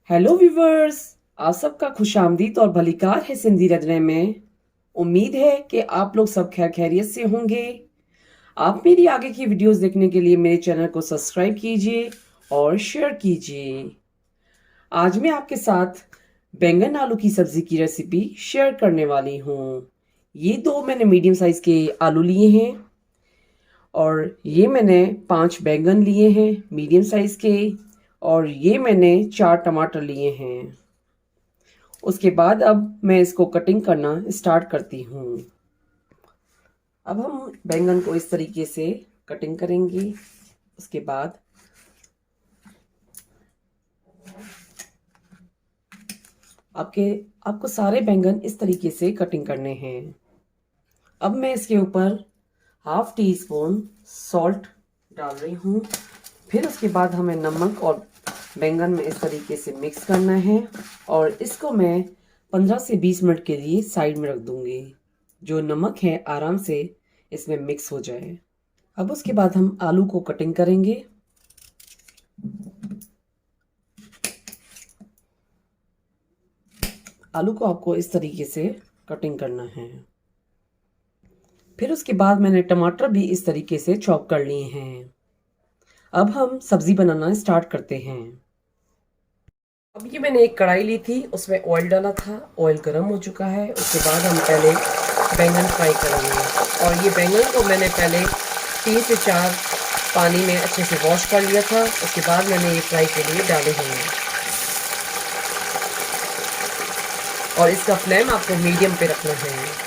Hello viewers. आप सबका खुशामदीद और भलीकार है सिंधी रजने में। उम्मीद है कि आप लोग सब खैर खैरियत से होंगे। आप मेरी आगे की वीडियोस देखने के लिए मेरे चैनल को सब्सक्राइब कीजिए और शेयर कीजिए। आज मैं आपके साथ बैंगन आलू की सब्जी की रेसिपी शेयर करने वाली हूँ। ये दो मैंने मीडियम साइज के आलू लिए हैं और ये मैंने 5 बैंगन लिए हैं मीडियम साइज के, और ये मैंने 4 टमाटर लिए हैं। उसके बाद अब मैं इसको कटिंग करना स्टार्ट करती हूँ। अब हम बैंगन को इस तरीके से कटिंग करेंगे। उसके बाद आपको सारे बैंगन इस तरीके से कटिंग करने हैं। अब मैं इसके ऊपर हाफ टी स्पून सॉल्ट डाल रही हूँ। फिर उसके बाद हमें नमक और बैंगन में इस तरीके से मिक्स करना है और इसको मैं 15 से 20 मिनट के लिए साइड में रख दूंगी, जो नमक है आराम से इसमें मिक्स हो जाए। अब उसके बाद हम आलू को कटिंग करेंगे। आलू को आपको इस तरीके से कटिंग करना है। फिर उसके बाद मैंने टमाटर भी इस तरीके से चॉप कर लिए हैं। अब हम सब्जी बनाना स्टार्ट करते हैं। अब ये मैंने एक कढ़ाई ली थी, उसमें ऑयल डाला था। ऑयल गर्म हो चुका है। उसके बाद हम पहले बैंगन फ्राई करेंगे। और ये बैंगन को मैंने पहले 3 से 4 पानी में अच्छे से वॉश कर लिया था। उसके बाद मैंने ये फ्राई के लिए डाले हैं। और इसका फ्लेम आपको मीडियम पे रखना है।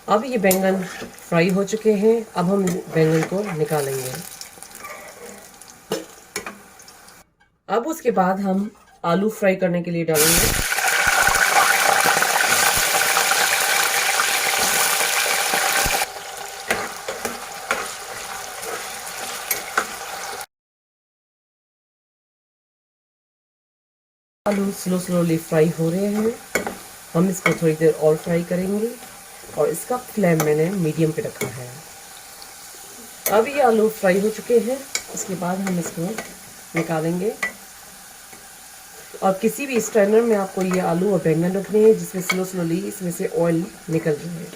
अब ये बैंगन फ्राई हो चुके हैं। अब हम बैंगन को निकालेंगे। अब उसके बाद हम आलू फ्राई करने के लिए डालेंगे। आलू स्लोली फ्राई हो रहे हैं। हम इसको थोड़ी देर और फ्राई करेंगे और इसका फ्लेम मैंने मीडियम पे रखा है। अब ये आलू फ्राई हो चुके हैं। उसके बाद हम इसको निकालेंगे और किसी भी स्ट्रेनर में आपको ये आलू और बैंगन रखने हैं, जिसमें स्लोली इसमें से ऑयल निकल जाए।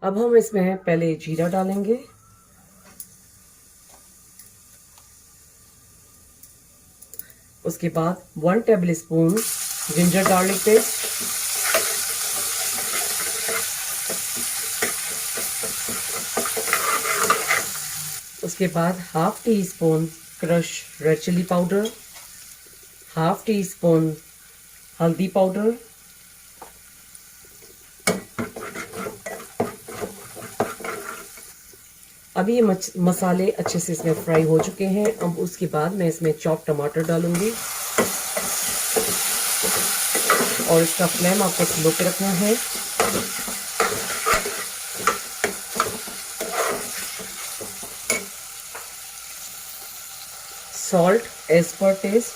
अब हम इसमें पहले जीरा डालेंगे। उसके बाद 1 tablespoon ginger garlic paste. उसके बाद half teaspoon crush red chilli powder, half teaspoon हल्दी पाउडर, अब ये मसाले अच्छे से इसमें फ्राई हो चुके हैं। अब उसके बाद मैं इसमें चॉप टमाटर डालूंगी और इसका फ्लेम आपको स्लो पे रखना है। Salt as per taste.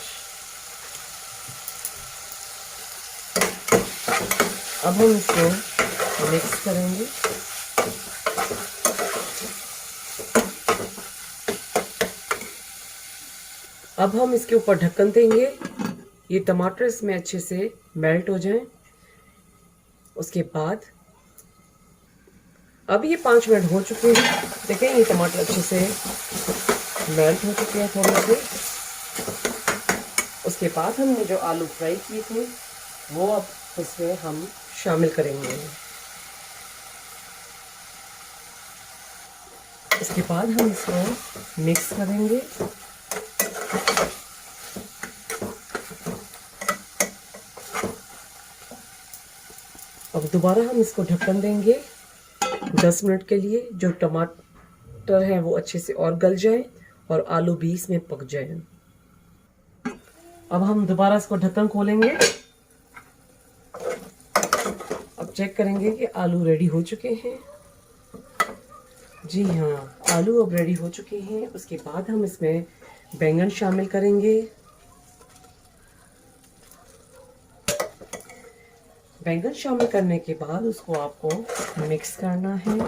अब हम इसको मिक्स करेंगे। अब हम इसके ऊपर ढक्कन देंगे। ये टमाटर इसमें अच्छे से मेल्ट हो जाएं। उसके बाद अब ये 5 मिनट हो चुके हैं। देखें ये टमाटर अच्छे से मेल्ट हो चुके हैं थोड़े से। उसके बाद हमने जो आलू फ्राई किए थे वो अब इसमें हम शामिल करेंगे। इसके बाद हम इसको मिक्स करेंगे। अब दोबारा हम इसको ढक्कन देंगे 10 मिनट के लिए, जो टमाटर है वो अच्छे से और गल जाए और आलू भी इसमें पक जाए। अब हम दोबारा इसको ढक्कन खोलेंगे। अब चेक करेंगे कि आलू रेडी हो चुके हैं। जी हाँ, आलू अब रेडी हो चुके हैं। उसके बाद हम इसमें बैंगन शामिल करेंगे। बैंगन शामिल करने के बाद उसको आपको मिक्स करना है।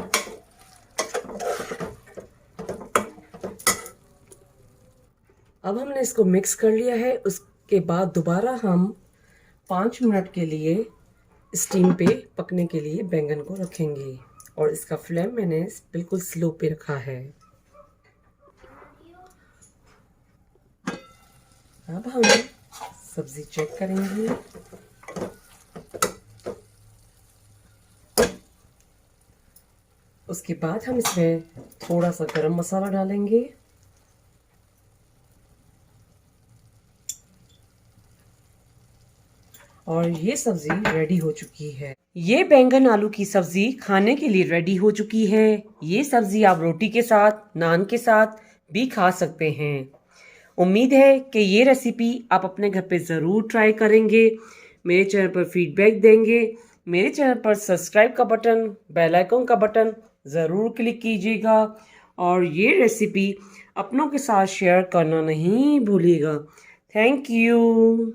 अब हमने इसको मिक्स कर लिया है। उसके बाद दोबारा हम 5 मिनट के लिए स्टीम पे पकने के लिए बैंगन को रखेंगे और इसका फ्लेम मैंने बिल्कुल स्लो पे रखा है। अब हम सब्जी चेक करेंगे। उसके बाद हम इसमें थोड़ा सा गरम मसाला डालेंगे और ये सब्जी रेडी हो चुकी है। ये बैंगन आलू की सब्जी खाने के लिए रेडी हो चुकी है। ये सब्जी आप रोटी के साथ, नान के साथ भी खा सकते हैं। उम्मीद है कि ये रेसिपी आप अपने घर पे ज़रूर ट्राई करेंगे। मेरे चैनल पर फीडबैक देंगे। मेरे चैनल पर सब्सक्राइब का बटन, बेल आइकन का बटन ज़रूर क्लिक कीजिएगा और ये रेसिपी अपनों के साथ शेयर करना नहीं भूलिएगा। Thank you.